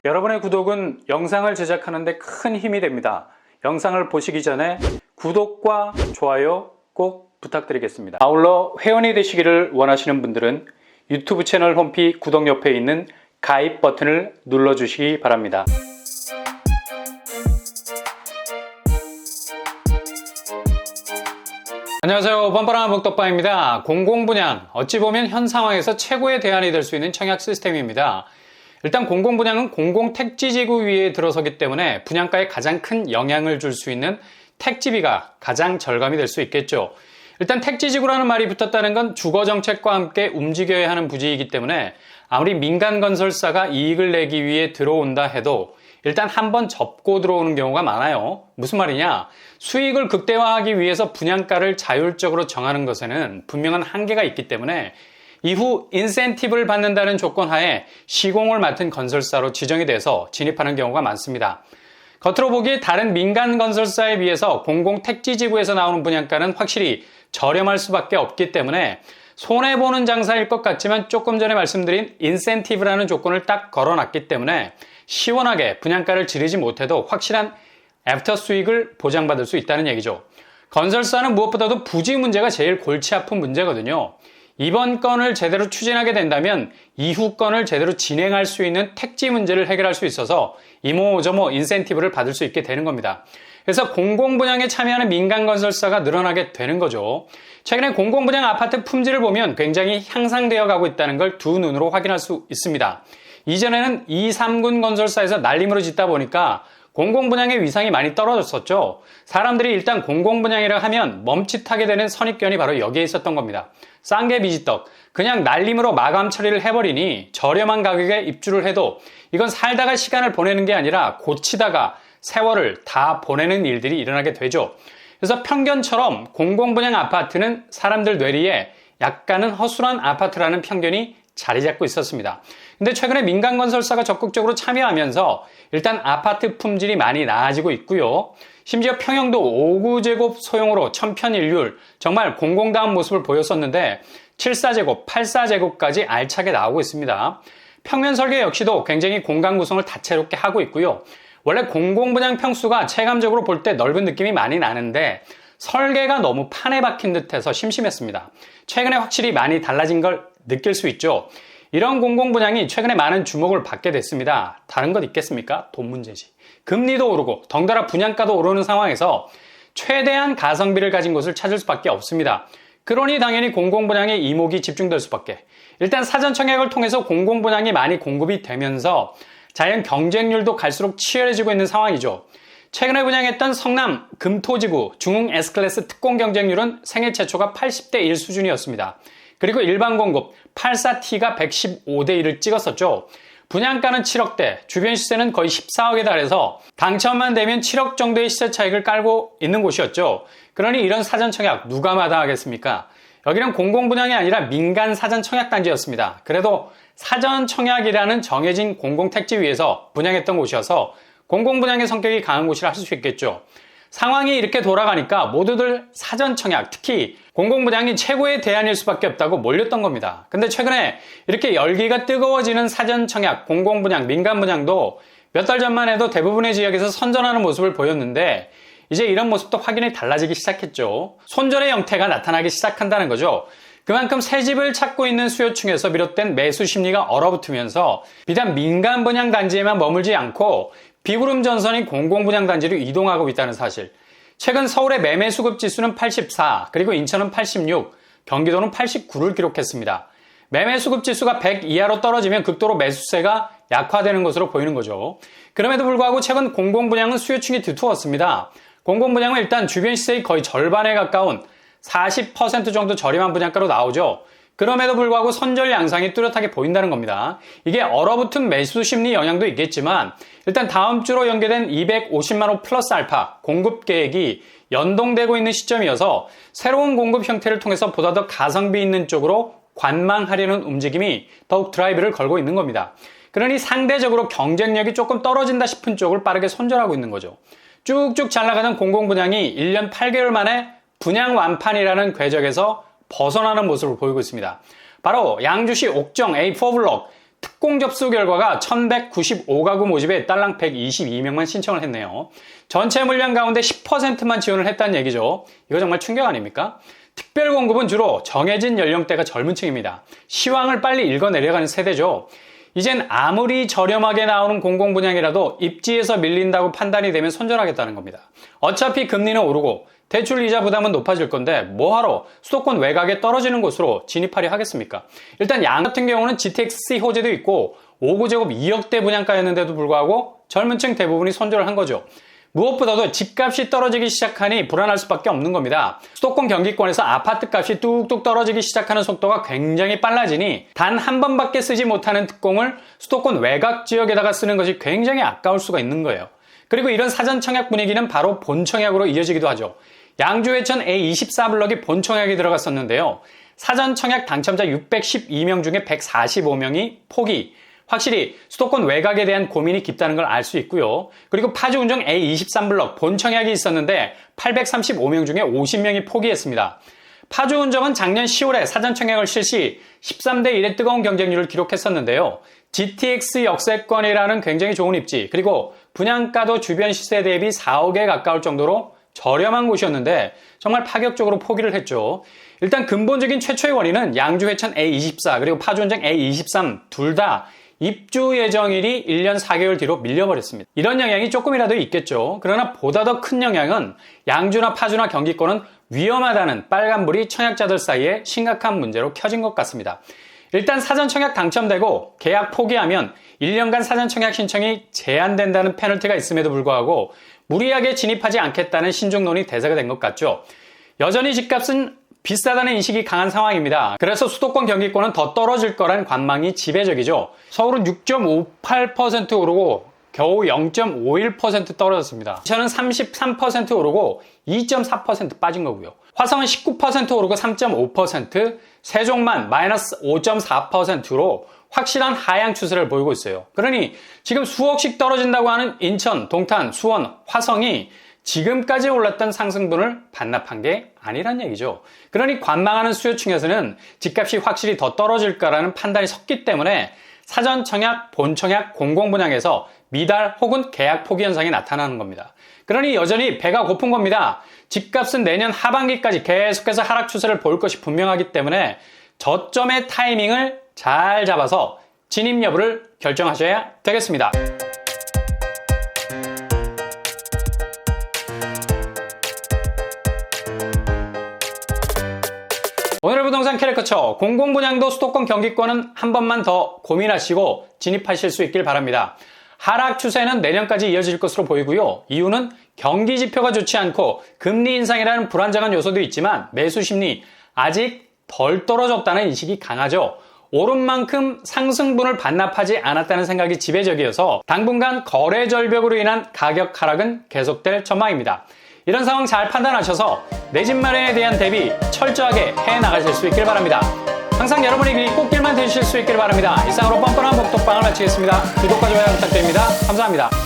여러분의 구독은 영상을 제작하는 데 큰 힘이 됩니다. 영상을 보시기 전에 구독과 좋아요 꼭 부탁드리겠습니다. 아울러 회원이 되시기를 원하시는 분들은 유튜브 채널 홈피 구독 옆에 있는 가입 버튼을 눌러주시기 바랍니다. 안녕하세요. 뻔뻔한 복덕방입니다. 공공분양, 어찌 보면 현 상황에서 최고의 대안이 될 수 있는 청약 시스템입니다. 일단 공공분양은 공공택지지구 위에 들어서기 때문에 분양가에 가장 큰 영향을 줄 수 있는 택지비가 가장 절감이 될 수 있겠죠. 일단 택지지구라는 말이 붙었다는 건 주거정책과 함께 움직여야 하는 부지이기 때문에 아무리 민간건설사가 이익을 내기 위해 들어온다 해도 일단 한번 접고 들어오는 경우가 많아요. 무슨 말이냐? 수익을 극대화하기 위해서 분양가를 자율적으로 정하는 것에는 분명한 한계가 있기 때문에 이후 인센티브를 받는다는 조건 하에 시공을 맡은 건설사로 지정이 돼서 진입하는 경우가 많습니다. 겉으로 보기에 다른 민간 건설사에 비해서 공공택지지구에서 나오는 분양가는 확실히 저렴할 수밖에 없기 때문에 손해보는 장사일 것 같지만 조금 전에 말씀드린 인센티브라는 조건을 딱 걸어놨기 때문에 시원하게 분양가를 지르지 못해도 확실한 애프터 수익을 보장받을 수 있다는 얘기죠. 건설사는 무엇보다도 부지 문제가 제일 골치 아픈 문제거든요. 이번 건을 제대로 추진하게 된다면 이후 건을 제대로 진행할 수 있는 택지 문제를 해결할 수 있어서 이모저모 인센티브를 받을 수 있게 되는 겁니다. 그래서 공공분양에 참여하는 민간건설사가 늘어나게 되는 거죠. 최근에 공공분양 아파트 품질을 보면 굉장히 향상되어 가고 있다는 걸 두 눈으로 확인할 수 있습니다. 이전에는 2, 3군 건설사에서 날림으로 짓다 보니까 공공분양의 위상이 많이 떨어졌었죠. 사람들이 일단 공공분양이라 하면 멈칫하게 되는 선입견이 바로 여기에 있었던 겁니다. 싼 게 미지떡, 그냥 날림으로 마감 처리를 해버리니 저렴한 가격에 입주를 해도 이건 살다가 시간을 보내는 게 아니라 고치다가 세월을 다 보내는 일들이 일어나게 되죠. 그래서 편견처럼 공공분양 아파트는 사람들 뇌리에 약간은 허술한 아파트라는 편견이 자리 잡고 있었습니다. 근데 최근에 민간건설사가 적극적으로 참여하면서 일단 아파트 품질이 많이 나아지고 있고요. 심지어 평형도 5구제곱 소형으로 천편일률, 정말 공공다운 모습을 보였었는데 7사제곱, 8사제곱까지 알차게 나오고 있습니다. 평면 설계 역시도 굉장히 공간 구성을 다채롭게 하고 있고요. 원래 공공분양 평수가 체감적으로 볼 때 넓은 느낌이 많이 나는데 설계가 너무 판에 박힌 듯해서 심심했습니다. 최근에 확실히 많이 달라진 걸 느낄 수 있죠. 이런 공공분양이 최근에 많은 주목을 받게 됐습니다. 다른 것 있겠습니까? 돈 문제지. 금리도 오르고 덩달아 분양가도 오르는 상황에서 최대한 가성비를 가진 곳을 찾을 수밖에 없습니다. 그러니 당연히 공공분양에 이목이 집중될 수밖에. 일단 사전 청약을 통해서 공공분양이 많이 공급이 되면서 자연 경쟁률도 갈수록 치열해지고 있는 상황이죠. 최근에 분양했던 성남 금토지구 중흥 S클래스 특공 경쟁률은 생애 최초가 80대 1 수준이었습니다. 그리고 일반 공급 84T가 115대 1을 찍었었죠. 분양가는 7억대, 주변 시세는 거의 14억에 달해서 당첨만 되면 7억 정도의 시세 차익을 깔고 있는 곳이었죠. 그러니 이런 사전 청약 누가 마다하겠습니까? 여기는 공공분양이 아니라 민간 사전 청약 단지였습니다. 그래도 사전 청약이라는 정해진 공공택지 위에서 분양했던 곳이어서 공공분양의 성격이 강한 곳이라 할 수 있겠죠. 상황이 이렇게 돌아가니까 모두들 사전 청약, 특히 공공분양이 최고의 대안일 수밖에 없다고 몰렸던 겁니다. 근데 최근에 이렇게 열기가 뜨거워지는 사전 청약, 공공분양, 민간분양도 몇 달 전만 해도 대부분의 지역에서 선전하는 모습을 보였는데 이제 이런 모습도 확연히 달라지기 시작했죠. 손절의 형태가 나타나기 시작한다는 거죠. 그만큼 새 집을 찾고 있는 수요층에서 비롯된 매수 심리가 얼어붙으면서 비단 민간 분양 단지에만 머물지 않고 비구름 전선이 공공분양 단지로 이동하고 있다는 사실. 최근 서울의 매매 수급 지수는 84, 그리고 인천은 86, 경기도는 89를 기록했습니다. 매매 수급 지수가 100 이하로 떨어지면 극도로 매수세가 약화되는 것으로 보이는 거죠. 그럼에도 불구하고 최근 공공분양은 수요층이 두터웠습니다. 공공분양은 일단 주변 시세의 거의 절반에 가까운 40% 정도 저렴한 분양가로 나오죠. 그럼에도 불구하고 선절 양상이 뚜렷하게 보인다는 겁니다. 이게 얼어붙은 매수 심리 영향도 있겠지만 일단 다음 주로 연계된 250만 호 플러스 알파 공급 계획이 연동되고 있는 시점이어서 새로운 공급 형태를 통해서 보다 더 가성비 있는 쪽으로 관망하려는 움직임이 더욱 드라이브를 걸고 있는 겁니다. 그러니 상대적으로 경쟁력이 조금 떨어진다 싶은 쪽을 빠르게 손절하고 있는 거죠. 쭉쭉 잘 나가던 공공분양이 1년 8개월 만에 분양 완판이라는 궤적에서 벗어나는 모습을 보이고 있습니다. 바로 양주시 옥정 A4블록 특공 접수 결과가 1195가구 모집에 딸랑 122명만 신청을 했네요. 전체 물량 가운데 10%만 지원을 했다는 얘기죠. 이거 정말 충격 아닙니까? 특별 공급은 주로 정해진 연령대가 젊은 층입니다. 시황을 빨리 읽어내려가는 세대죠. 이젠 아무리 저렴하게 나오는 공공분양이라도 입지에서 밀린다고 판단이 되면 손절하겠다는 겁니다. 어차피 금리는 오르고 대출 이자 부담은 높아질 건데 뭐하러 수도권 외곽에 떨어지는 곳으로 진입하려 하겠습니까? 일단 양 같은 경우는 GTX-C 호재도 있고 5구제곱 2억대 분양가였는데도 불구하고 젊은 층 대부분이 손절을 한 거죠. 무엇보다도 집값이 떨어지기 시작하니 불안할 수밖에 없는 겁니다. 수도권 경기권에서 아파트값이 뚝뚝 떨어지기 시작하는 속도가 굉장히 빨라지니 단 한 번밖에 쓰지 못하는 특공을 수도권 외곽 지역에다가 쓰는 것이 굉장히 아까울 수가 있는 거예요. 그리고 이런 사전 청약 분위기는 바로 본청약으로 이어지기도 하죠. 양주 회천 A24블럭이 본청약이 들어갔었는데요. 사전 청약 당첨자 612명 중에 145명이 포기. 확실히 수도권 외곽에 대한 고민이 깊다는 걸 알 수 있고요. 그리고 파주운정 A23블럭 본청약이 있었는데 835명 중에 50명이 포기했습니다. 파주운정은 작년 10월에 사전청약을 실시 13대 1의 뜨거운 경쟁률을 기록했었는데요. GTX 역세권이라는 굉장히 좋은 입지, 그리고 분양가도 주변 시세 대비 4억에 가까울 정도로 저렴한 곳이었는데 정말 파격적으로 포기를 했죠. 일단 근본적인 최초의 원인은 양주 회천 A24 그리고 파주운정 A23 둘 다 입주 예정일이 1년 4개월 뒤로 밀려버렸습니다. 이런 영향이 조금이라도 있겠죠. 그러나 보다 더 큰 영향은 양주나 파주나 경기권은 위험하다는 빨간불이 청약자들 사이에 심각한 문제로 켜진 것 같습니다. 일단 사전 청약 당첨되고 계약 포기하면 1년간 사전 청약 신청이 제한된다는 페널티가 있음에도 불구하고 무리하게 진입하지 않겠다는 신중론이 대세가 된 것 같죠. 여전히 집값은 비싸다는 인식이 강한 상황입니다. 그래서 수도권 경기권은 더 떨어질 거란 관망이 지배적이죠. 서울은 6.58% 오르고 겨우 0.51% 떨어졌습니다. 인천은 33% 오르고 2.4% 빠진 거고요. 화성은 19% 오르고 3.5%, 세종만 마이너스 5.4%로 확실한 하향 추세를 보이고 있어요. 그러니 지금 수억씩 떨어진다고 하는 인천, 동탄, 수원, 화성이 지금까지 올랐던 상승분을 반납한 게 아니란 얘기죠. 그러니 관망하는 수요층에서는 집값이 확실히 더 떨어질까라는 판단이 섰기 때문에 사전 청약, 본 청약, 공공분양에서 미달 혹은 계약 포기 현상이 나타나는 겁니다. 그러니 여전히 배가 고픈 겁니다. 집값은 내년 하반기까지 계속해서 하락 추세를 보일 것이 분명하기 때문에 저점의 타이밍을 잘 잡아서 진입 여부를 결정하셔야 되겠습니다. 오늘의 부동산 캐리커처, 공공분양도 수도권 경기권은 한 번만 더 고민하시고 진입하실 수 있길 바랍니다. 하락 추세는 내년까지 이어질 것으로 보이고요. 이유는 경기 지표가 좋지 않고 금리 인상이라는 불안정한 요소도 있지만 매수 심리 아직 덜 떨어졌다는 인식이 강하죠. 오른 만큼 상승분을 반납하지 않았다는 생각이 지배적이어서 당분간 거래 절벽으로 인한 가격 하락은 계속될 전망입니다. 이런 상황 잘 판단하셔서 내 집 마련에 대한 대비 철저하게 해나가실 수 있길 바랍니다. 항상 여러분의 길 꽃길만 되실 수 있길 바랍니다. 이상으로 뻔뻔한 복덕방을 마치겠습니다. 구독과 좋아요 부탁드립니다. 감사합니다.